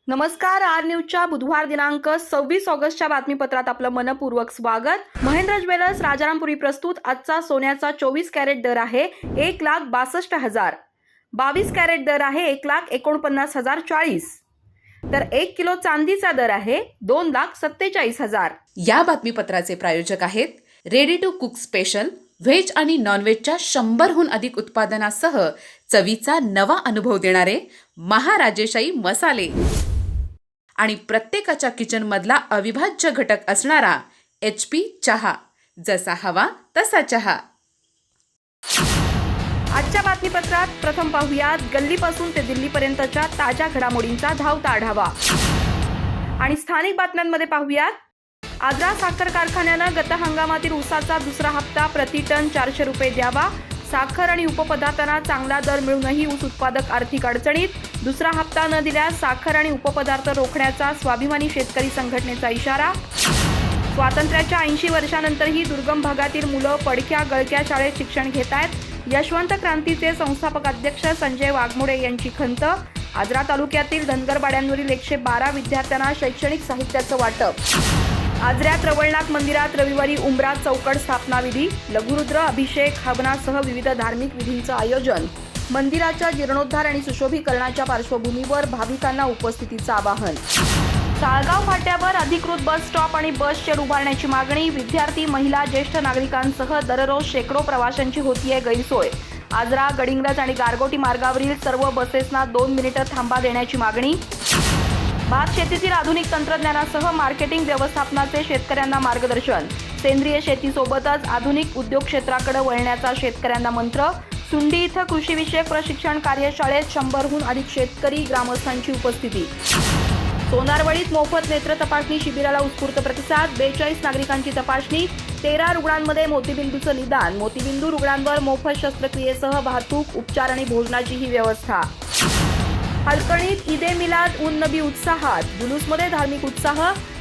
नमस्कार. आर न्यूजच्या बुधवार दिनांक 26 ऑगस्टच्या बातमीपत्रात आपलं मनपूर्वक स्वागत. महेंद्र ज्वेलर्स राजारामपुरी प्रस्तुत आजचा सोन्याचा 24 कॅरेट दर आहे 1,62,000. 22 कॅरेट दर आहे 1,49,040. तर 1 किलो चांदीचा दर आहे 2,47,000. या बातमीपत्राचे प्रायोजक आहेत ready to cook special. Veg आणि नॉनव्हेजच्या 100हून अधिक उत्पादनासह चवीचा नवा अनुभव देणारे महाराजेशाही मसाले आणि प्रत्येकाच्या किचनमधला अविभाज्य घटक असणारा HP चहा. जसा हवा तसा चहा. आजच्या बातमीपत्रात प्रथम पाहूयात गल्लीपासून ते दिल्लीपर्यंतच्या ताज्या घडामोडींचा धावता आढावा. आणि स्थानिक बातम्यांमध्ये पाहूयात आजरा साखर कारखान्यानं गत हंगामातील ऊसाचा दुसरा हप्ता प्रति टन 400 रुपये द्यावा. साखर आणि उपपदार्थांना चांगला दर मिळूनही ऊस उत्पादक आर्थिक अडचणीत. दुसरा हप्ता न दिल्यास साखर आणि उपपदार्थ रोखण्याचा स्वाभिमानी शेतकरी संघटनेचा इशारा. स्वातंत्र्याच्या 80 वर्षांनंतरही दुर्गम भागातील मुलं पडक्या गळक्या शाळेत शिक्षण घेत आहेत. यशवंत क्रांतीचे संस्थापक अध्यक्ष संजय वाघमोडे यांची खंत. आजरा तालुक्यातील धनगरवाड्यांवरील 112 विद्यार्थ्यांना शैक्षणिक साहित्याचं वाटप. आजऱ्यात रवळनाथ मंदिरात रविवारी उंबरा चौकट स्थापना विधी. लघुरुद्र अभिषेक हवनासह विविध धार्मिक विधींचं आयोजन. मंदिराच्या जीर्णोद्धार आणि सुशोभीकरणाच्या पार्श्वभूमीवर भाविकांना उपस्थितीचं आवाहन. साळगाव फाट्यावर अधिकृत बस स्टॉप आणि बस शेड उभारण्याची मागणी. विद्यार्थी, महिला, ज्येष्ठ नागरिकांसह दररोज शेकडो प्रवाशांची होतीये गैरसोय. आजरा, गडिंग्लज आणि गारगोटी मार्गावरील सर्व बसेसना 2 मिनिटं थांबा देण्याची मागणी. भात शेतीतील आधुनिक तंत्रज्ञानासह मार्केटिंग व्यवस्थापनाचे शेतकऱ्यांना मार्गदर्शन. सेंद्रिय शेतीसोबतच आधुनिक उद्योग क्षेत्राकडे वळण्याचा शेतकऱ्यांना मंत्र. सुंडी इथं कृषीविषयक प्रशिक्षण कार्यशाळेत 100हून अधिक शेतकरी ग्रामस्थांची उपस्थिती. सोनारवळीत मोफत नेत्र तपासणी शिबिराला उत्स्फूर्त प्रतिसाद. 42 नागरिकांची तपासणी. 13 रुग्णांमध्ये मोतीबिंदूचं निदान. मोतीबिंदू रुग्णांवर मोफत शस्त्रक्रियेसह वाहतूक, उपचार आणि भोजनाचीही व्यवस्था. हडकणीत ईद ए मिलाद उन नबी उत्साहात. जुलूसमध्ये धार्मिक उत्साह.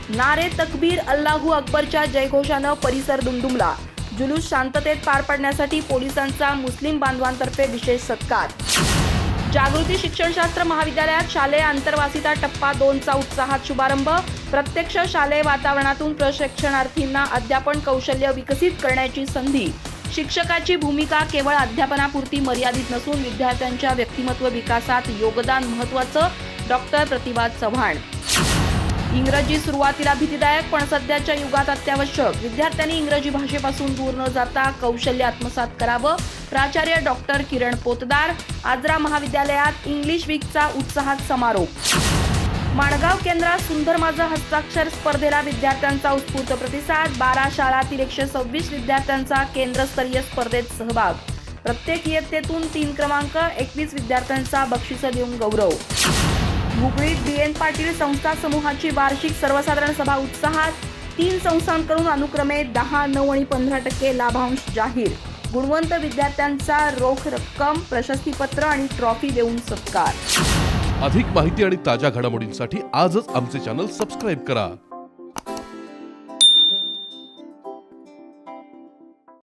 नारे तकबीर, अल्लाहू अकबरच्या जयघोषानं परिसर दुमदुमला. जुलूस शांततेत पार पाडण्यासाठी पोलिसांचा मुस्लिम बांधवांतर्फे विशेष सत्कार. जागृती शिक्षणशास्त्र महाविद्यालयात शालेय आंतरवासिता टप्पा 2चा उत्साहात शुभारंभ. प्रत्यक्ष शालेय वातावरणातून प्रशिक्षणार्थींना अध्यापन कौशल्य विकसित करण्याची संधी. शिक्षकाची भूमिका केवळ अध्यापनापुरती मर्यादित नसून विद्यार्थ्यांच्या व्यक्तिमत्व विकासात योगदान महत्त्वाचं. डॉक्टर प्रतिभा चव्हाण. इंग्रजी सुरुवातीला भीतीदायक पण सध्याच्या युगात अत्यावश्यक. विद्यार्थ्यांनी इंग्रजी भाषेपासून दूर न जाता कौशल्य आत्मसात करावं. प्राचार्य डॉक्टर किरण पोतदार. आजरा महाविद्यालयात इंग्लिश वीकचा उत्साहात समारोप. माणगाव केंद्रात सुंदर माझं हस्ताक्षर स्पर्धेला विद्यार्थ्यांचा उत्स्फूर्त प्रतिसाद. 12 शाळांतील 126 विद्यार्थ्यांचा केंद्रस्तरीय स्पर्धेत सहभाग. प्रत्येक इयत्तेतून 3 क्रमांक. 21 विद्यार्थ्यांचा बक्षिसं देऊन गौरव. हुबळीत BN पाटील संस्था समूहाची वार्षिक सर्वसाधारण सभा उत्साहात. 3 संस्थांकडून अनुक्रमे 10, 9 आणि 15% लाभांश जाहीर. गुणवंत विद्यार्थ्यांचा रोख रक्कम, प्रशस्तीपत्र आणि ट्रॉफी देऊन सत्कार. अधिक माहिती आणि ताज्या घडामोडींसाठी आजच आमचे चॅनल सबस्क्राईब करा.